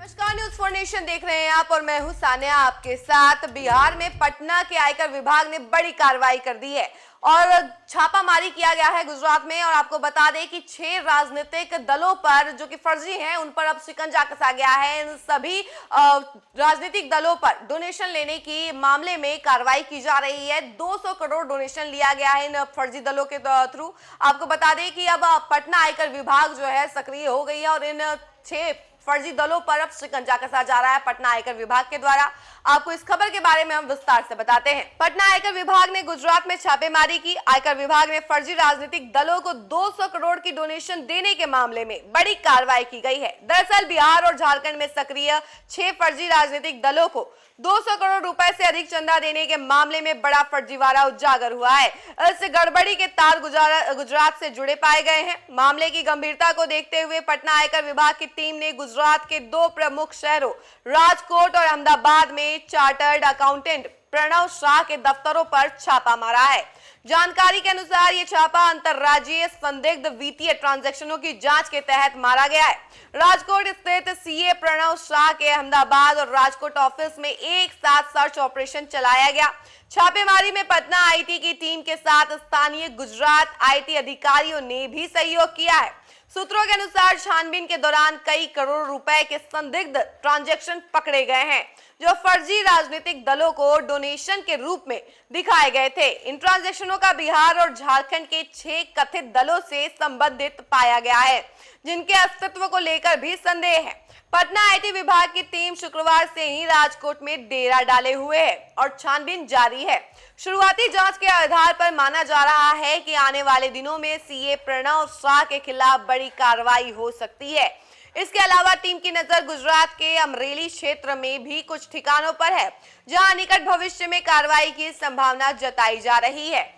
नमस्कार, news for nation देख रहे हैं आप और मैं हूं सानिया आपके साथ। बिहार में पटना के आयकर विभाग ने बड़ी कार्रवाई कर दी है और छापामारी किया गया है गुजरात में। और आपको बता दें कि 6 राजनीतिक दलों पर जो कि फर्जी हैं उन पर अब शिकंजा कसा गया है। इन सभी राजनीतिक दलों पर डोनेशन लेने की मामले में कार्रवाई की जा रही है। 200 करोड़ डोनेशन लिया गया है इन फर्जी दलों के थ्रू। आपको बता दें कि अब पटना आयकर विभाग जो है सक्रिय हो गई है और इन 6 फर्जी दलों पर अब शिकंजा कसा जा रहा है पटना आयकर विभाग के द्वारा। आपको इस खबर के बारे में हम विस्तार से बताते हैं। पटना आयकर विभाग ने गुजरात में छापेमारी की। आयकर विभाग ने फर्जी राजनीतिक दलों को 200 करोड़ की डोनेशन देने के मामले में बड़ी कार्रवाई की गई है। दरअसल बिहार और झारखंड में सक्रिय 6 फर्जी राजनीतिक दलों को 200 करोड़ रुपए से अधिक चंदा देने के मामले में बड़ा फर्जीवाड़ा उजागर हुआ है। इस गड़बड़ी के तार गुजरात से जुड़े पाए गए हैं। मामले की गंभीरता को देखते हुए पटना आयकर विभाग की टीम ने गुजरात के 2 प्रमुख शहरों राजकोट और अहमदाबाद में चार्टर्ड अकाउंटेंट प्रणव शाह के दफ्तरों पर छापा मारा है। जानकारी के अनुसार ये छापा अंतरराज्यीय संदिग्ध वित्तीय ट्रांजैक्शनों की जांच के तहत मारा गया है। राजकोट स्थित सीए प्रणव शाह के अहमदाबाद और राजकोट ऑफिस में एक साथ सर्च ऑपरेशन चलाया गया। छापेमारी में पटना आईटी की टीम के साथ स्थानीय गुजरात आईटी अधिकारियों ने भी सहयोग किया है। सूत्रों के अनुसार छानबीन के दौरान कई करोड़ रुपए के संदिग्ध ट्रांजैक्शन पकड़े गए हैं जो फर्जी राजनीतिक दलों को डोनेशन के रूप में दिखाए गए थे। इन ट्रांजैक्शनों का बिहार और झारखंड के 6 कथित दलों से संबंधित पाया गया है जिनके अस्तित्व को लेकर भी संदेह है। पटना आईटी विभाग की टीम शुक्रवार से ही राजकोट में डेरा डाले हुए है और छानबीन जारी है। शुरुआती जांच के आधार पर माना जा रहा है कि आने वाले दिनों में सीए प्रणव शाह के खिलाफ बड़ी कार्रवाई हो सकती है। इसके अलावा टीम की नजर गुजरात के अमरेली क्षेत्र में भी कुछ ठिकानों पर है जहां निकट भविष्य में कार्रवाई की संभावना जताई जा रही है।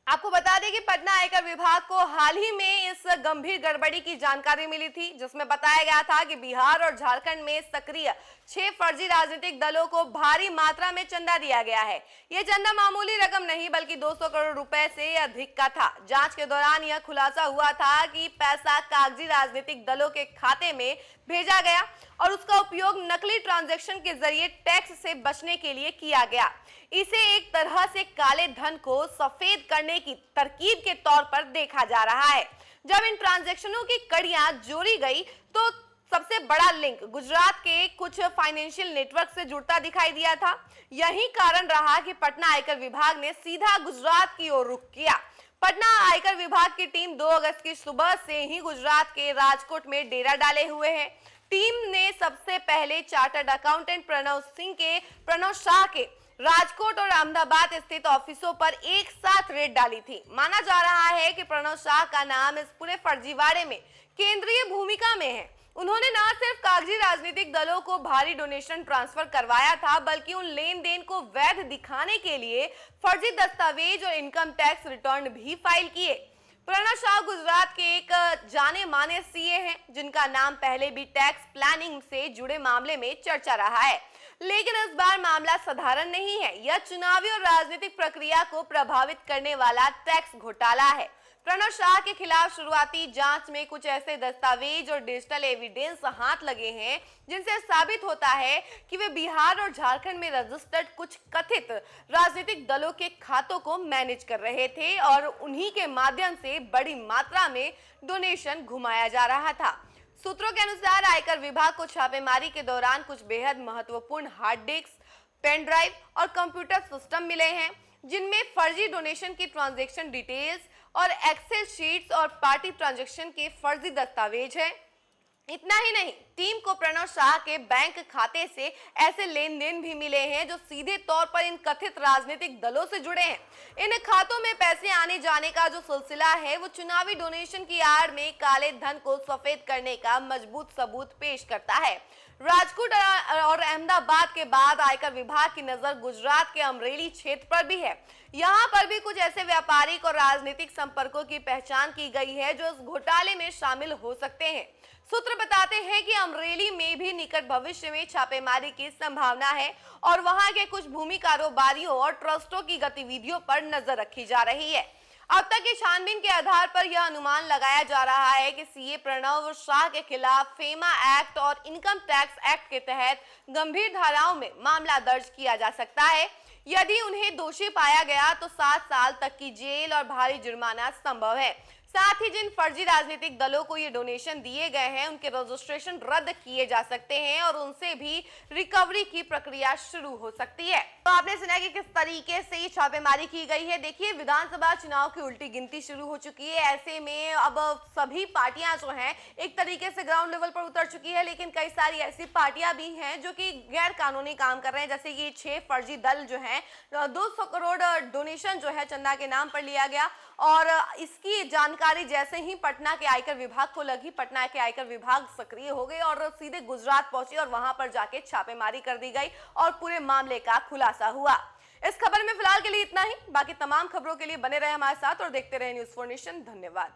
आपको बता दें कि पटना आयकर विभाग को हाल ही में इस गंभीर गड़बड़ी की जानकारी मिली थी जिसमें बताया गया था कि बिहार और झारखंड में सक्रिय 6 फर्जी राजनीतिक दलों को भारी मात्रा में चंदा दिया गया है। यह चंदा मामूली रकम नहीं बल्कि 200 करोड़ रुपए से अधिक का था। जांच के दौरान यह खुलासा हुआ था कि पैसा कागजी राजनीतिक दलों के खाते में भेजा गया और उसका उपयोग नकली ट्रांजैक्शन के जरिए टैक्स से बचने के लिए किया गया। इसे एक तरह से काले धन को सफेद करने की तरकीब के तौर पर देखा जा रहा है। जब इन ट्रांजैक्शनों की कड़ियां जोड़ी गई तो सबसे बड़ा लिंक गुजरात के कुछ फाइनेंशियल नेटवर्क से जुड़ता दिखाई दिया था। यही कारण रहा कि पटना आयकर विभाग ने सीधा गुजरात की ओर रुख किया। पटना आयकर विभाग की टीम 2 अगस्त की सुबह से ही गुजरात के राजकोट में डेरा डाले हुए है। टीम ने सबसे पहले चार्टर्ड अकाउंटेंट प्रणव शाह के राजकोट और अहमदाबाद स्थित ऑफिसों पर एक साथ रेड डाली थी। माना जा रहा है कि प्रणव शाह का नाम इस पूरे फर्जीवाड़े में केंद्रीय भूमिका में है। उन्होंने न सिर्फ कागजी राजनीतिक दलों को भारी डोनेशन ट्रांसफर करवाया था बल्कि उन लेन देन को वैध दिखाने के लिए फर्जी दस्तावेज और इनकम टैक्स रिटर्न भी फाइल किए। प्रणव शाह गुजरात के एक जाने माने सीए हैं जिनका नाम पहले भी टैक्स प्लानिंग से जुड़े मामले में चर्चा रहा है। लेकिन इस बार मामला साधारण नहीं है। यह चुनावी और राजनीतिक प्रक्रिया को प्रभावित करने वाला टैक्स घोटाला है। प्रणव शाह के खिलाफ शुरुआती जांच में कुछ ऐसे दस्तावेज और डिजिटल एविडेंस हाथ लगे हैं जिनसे साबित होता है कि वे बिहार और झारखंड में रजिस्टर्ड कुछ कथित राजनीतिक दलों के खातों को मैनेज कर रहे थे और उन्हीं के माध्यम से बड़ी मात्रा में डोनेशन घुमाया जा रहा था। सूत्रों के अनुसार आयकर विभाग को छापेमारी के दौरान कुछ बेहद महत्वपूर्ण हार्ड डिस्क, पेन ड्राइव और कंप्यूटर सिस्टम मिले हैं जिनमें फर्जी डोनेशन की ट्रांजैक्शन डिटेल्स और एक्सेल शीट्स और पार्टी ट्रांजैक्शन के फर्जी दस्तावेज हैं। इतना ही नहीं, टीम को प्रणव शाह के बैंक खाते से ऐसे लेन देन भी मिले हैं जो सीधे तौर पर इन कथित राजनीतिक दलों से जुड़े हैं। इन खातों में पैसे आने जाने का जो सिलसिला है वो चुनावी डोनेशन की आड़ में काले धन को सफेद करने का मजबूत सबूत पेश करता है। राजकोट और अहमदाबाद के बाद आयकर विभाग की नजर गुजरात के अमरेली क्षेत्र पर भी है। यहाँ पर भी कुछ ऐसे व्यापारिक और राजनीतिक संपर्कों की पहचान की गई है जो इस घोटाले में शामिल हो सकते हैं। सूत्र बताते हैं कि अमरेली में भी निकट भविष्य में छापेमारी की संभावना है और वहां के कुछ भूमि कारोबारियों और ट्रस्टों की गतिविधियों पर नजर रखी जा रही है। अब तक की छानबीन के आधार पर यह अनुमान लगाया जा रहा है कि सीए प्रणव शाह के खिलाफ फेमा एक्ट और इनकम टैक्स एक्ट के तहत गंभीर धाराओं में मामला दर्ज किया जा सकता है। यदि उन्हें दोषी पाया गया तो 7 साल तक की जेल और भारी जुर्माना संभव है। साथ ही जिन फर्जी राजनीतिक दलों को ये डोनेशन दिए गए हैं उनके रजिस्ट्रेशन रद्द किए जा सकते हैं और उनसे भी रिकवरी की प्रक्रिया शुरू हो सकती है। तो आपने सुना कि किस तरीके से ये छापेमारी की गई है। देखिए, विधानसभा चुनाव की उल्टी गिनती शुरू हो चुकी है। ऐसे में अब सभी पार्टियां जो हैं एक तरीके से ग्राउंड लेवल पर उतर चुकी है, लेकिन कई सारी ऐसी पार्टियां भी हैं जो कि गैर कानूनी काम कर रहे हैं। जैसे कि 6 फर्जी दल जो हैं, 200 करोड़ डोनेशन जो है चंदा के नाम पर लिया गया और इसकी जानकारी जैसे ही पटना के आयकर विभाग को लगी, पटना के आयकर विभाग सक्रिय हो गए और सीधे गुजरात पहुंचे और वहां पर जाके छापेमारी कर दी गई और पूरे मामले का खुलासा हुआ। इस खबर में फिलहाल के लिए इतना ही। बाकी तमाम खबरों के लिए बने रहे हमारे साथ और देखते रहे न्यूज़ 4 नेशन। धन्यवाद।